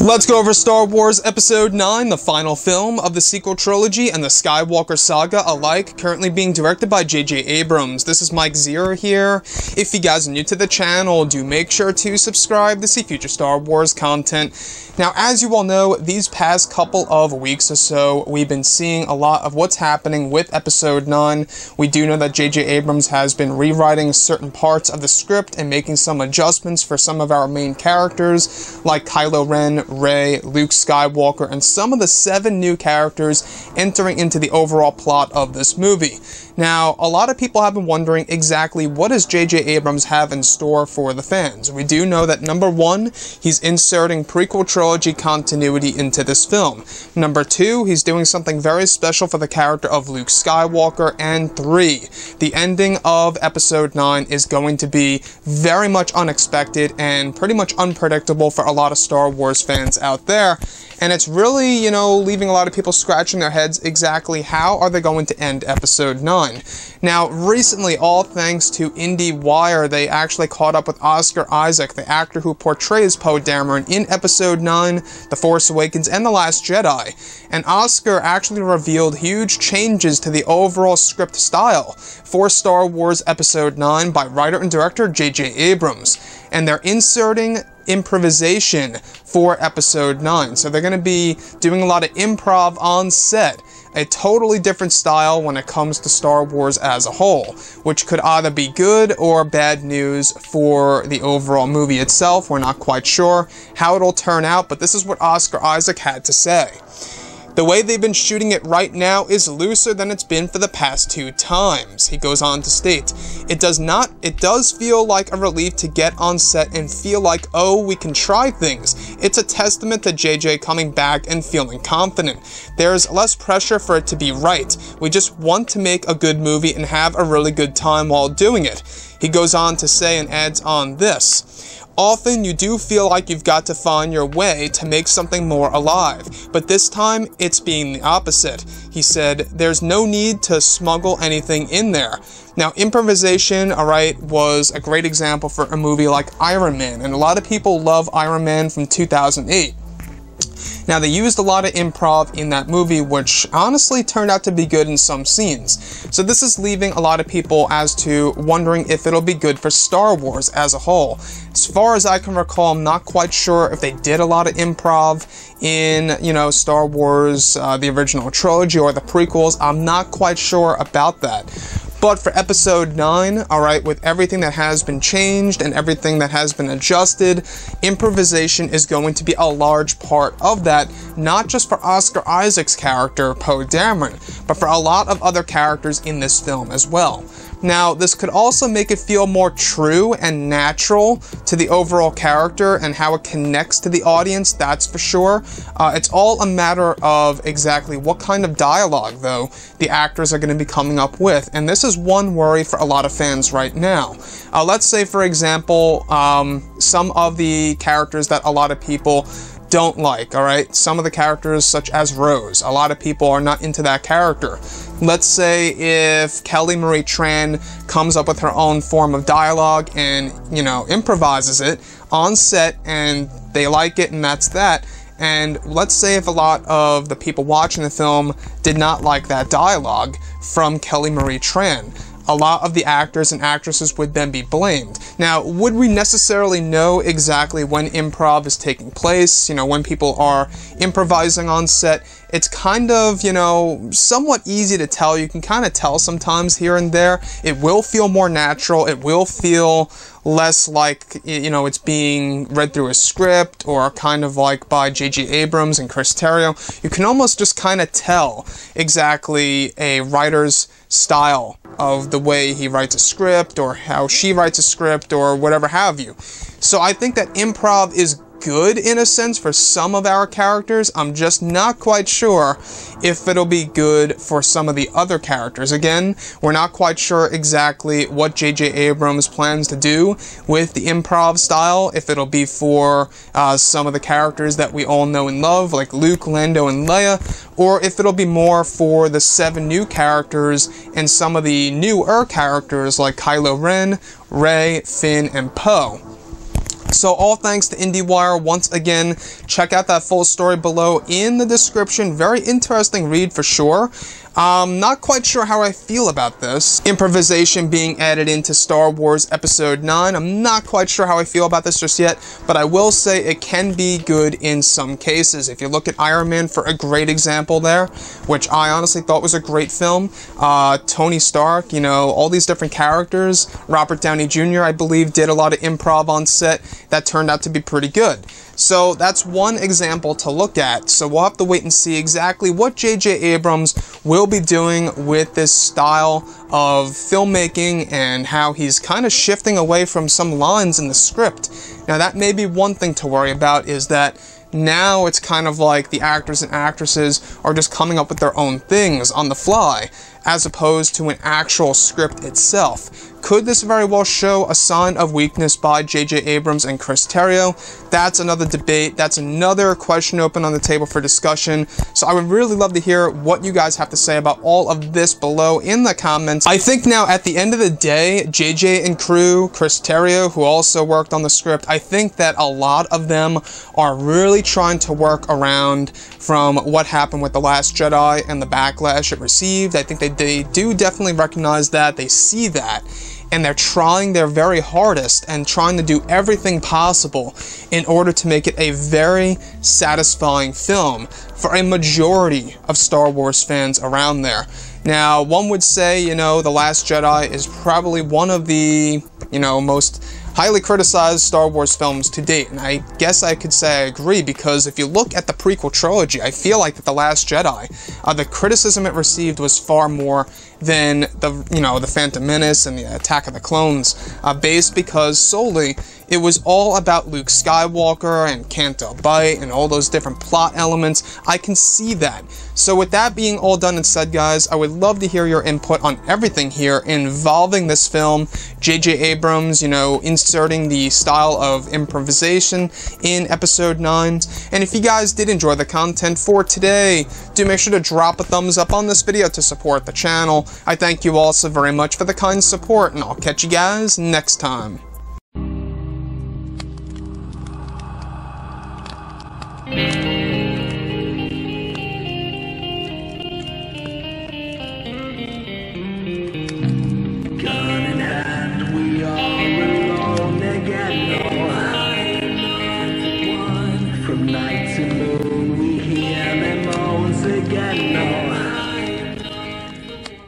Let's go over Star Wars Episode 9, the final film of the sequel trilogy and the Skywalker saga alike, currently being directed by J.J. Abrams. This is Mike Zero here. If you guys are new to the channel, do make sure to subscribe to see future Star Wars content. Now, as you all know, these past couple of weeks or so, we've been seeing a lot of what's happening with Episode 9. We do know that J.J. Abrams has been rewriting certain parts of the script and making some adjustments for some of our main characters, like Kylo Ren, Rey, Luke Skywalker, and some of the 7 new characters entering into the overall plot of this movie. Now, a lot of people have been wondering exactly what does J.J. Abrams have in store for the fans. We do know that number 1, he's inserting prequel trilogy continuity into this film. Number 2, he's doing something very special for the character of Luke Skywalker. And 3, the ending of Episode 9 is going to be very much unexpected and pretty much unpredictable for a lot of Star Wars fans out there. And it's really, leaving a lot of people scratching their heads exactly how are they going to end Episode 9. Now, recently, all thanks to IndieWire, they actually caught up with Oscar Isaac, the actor who portrays Poe Dameron in Episode 9, The Force Awakens, and The Last Jedi. And Oscar actually revealed huge changes to the overall script style for Star Wars Episode 9 by writer and director J.J. Abrams. And they're inserting improvisation for Episode 9. So they're going to be doing a lot of improv on set. A totally different style when it comes to Star Wars as a whole, which could either be good or bad news for the overall movie itself. We're not quite sure how it'll turn out, but this is what Oscar Isaac had to say. The way they've been shooting it right now is looser than it's been for the past 2 times, he goes on to state. It does feel like a relief to get on set and feel like, oh, we can try things. It's a testament to JJ coming back and feeling confident. There's less pressure for it to be right. We just want to make a good movie and have a really good time while doing it. He goes on to say and adds on this. Often you do feel like you've got to find your way to make something more alive, but this time it's being the opposite. He said, there's no need to smuggle anything in there. Now, improvisation, alright, was a great example for a movie like Iron Man, and a lot of people love Iron Man from 2008. Now, they used a lot of improv in that movie, which honestly turned out to be good in some scenes. So this is leaving a lot of people as to wondering if it'll be good for Star Wars as a whole. As far as I can recall, I'm not quite sure if they did a lot of improv in, Star Wars, the original trilogy or the prequels. I'm not quite sure about that. But for Episode 9, alright, with everything that has been changed and everything that has been adjusted, improvisation is going to be a large part of that, not just for Oscar Isaac's character, Poe Dameron, but for a lot of other characters in this film as well. Now, this could also make it feel more true and natural to the overall character and how it connects to the audience, that's for sure. It's all a matter of exactly what kind of dialogue, though, the actors are going to be coming up with, and this is one worry for a lot of fans right now. Let's say, for example, some of the characters that a lot of people don't like, alright? Some of the characters such as Rose, a lot of people are not into that character. Let's say if Kelly Marie Tran comes up with her own form of dialogue and, improvises it on set and they like it and that's that. And let's say if a lot of the people watching the film did not like that dialogue from Kelly Marie Tran, a lot of the actors and actresses would then be blamed. Now, would we necessarily know exactly when improv is taking place, when people are improvising on set? It's kind of, somewhat easy to tell. You can kind of tell sometimes here and there. It will feel more natural. It will feel less like, it's being read through a script or kind of like by J.J. Abrams and Chris Terrio. You can almost just kind of tell exactly a writer's style of the way he writes a script or how she writes a script or whatever have you. So I think that improv is good in a sense for some of our characters. I'm just not quite sure if it'll be good for some of the other characters. Again, we're not quite sure exactly what J.J. Abrams plans to do with the improv style, if it'll be for some of the characters that we all know and love, like Luke, Lando, and Leia, or if it'll be more for the 7 new characters and some of the newer characters like Kylo Ren, Rey, Finn, and Poe. So all thanks to IndieWire once again. Check out that full story below in the description. Very interesting read for sure. Not quite sure how I feel about this. Improvisation being added into Star Wars Episode 9. I'm not quite sure how I feel about this just yet, but I will say it can be good in some cases. If you look at Iron Man for a great example there, which I honestly thought was a great film. Tony Stark, you know, all these different characters. Robert Downey Jr., I believe, did a lot of improv on set that turned out to be pretty good. So that's one example to look at. So we'll have to wait and see exactly what J.J. Abrams will be doing with this style of filmmaking and how he's kind of shifting away from some lines in the script. Now that may be one thing to worry about, is that now it's kind of like the actors and actresses are just coming up with their own things on the fly, as opposed to an actual script itself. Could this very well show a sign of weakness by J.J. Abrams and Chris Terrio? That's another debate. That's another question open on the table for discussion. So I would really love to hear what you guys have to say about all of this below in the comments. I think now at the end of the day, J.J. and crew, Chris Terrio, who also worked on the script, I think that a lot of them are really trying to work around from what happened with The Last Jedi and the backlash it received. I think they do definitely recognize that. They see that. And they're trying their very hardest and trying to do everything possible in order to make it a very satisfying film for a majority of Star Wars fans around there. Now, one would say, you know, The Last Jedi is probably one of the, you know, most highly criticized Star Wars films to date, and I guess I could say I agree, because if you look at the prequel trilogy, I feel like that The Last Jedi, the criticism it received was far more than the Phantom Menace and the Attack of the Clones, based because solely it was all about Luke Skywalker and Canto Bight and all those different plot elements. I can see that. So with that being all done and said, guys, I would love to hear your input on everything here involving this film. J.J. Abrams, you know, inserting the style of improvisation in Episode 9. And if you guys did enjoy the content for today, do make sure to drop a thumbs up on this video to support the channel. I thank you all so very much for the kind support, and I'll catch you guys next time.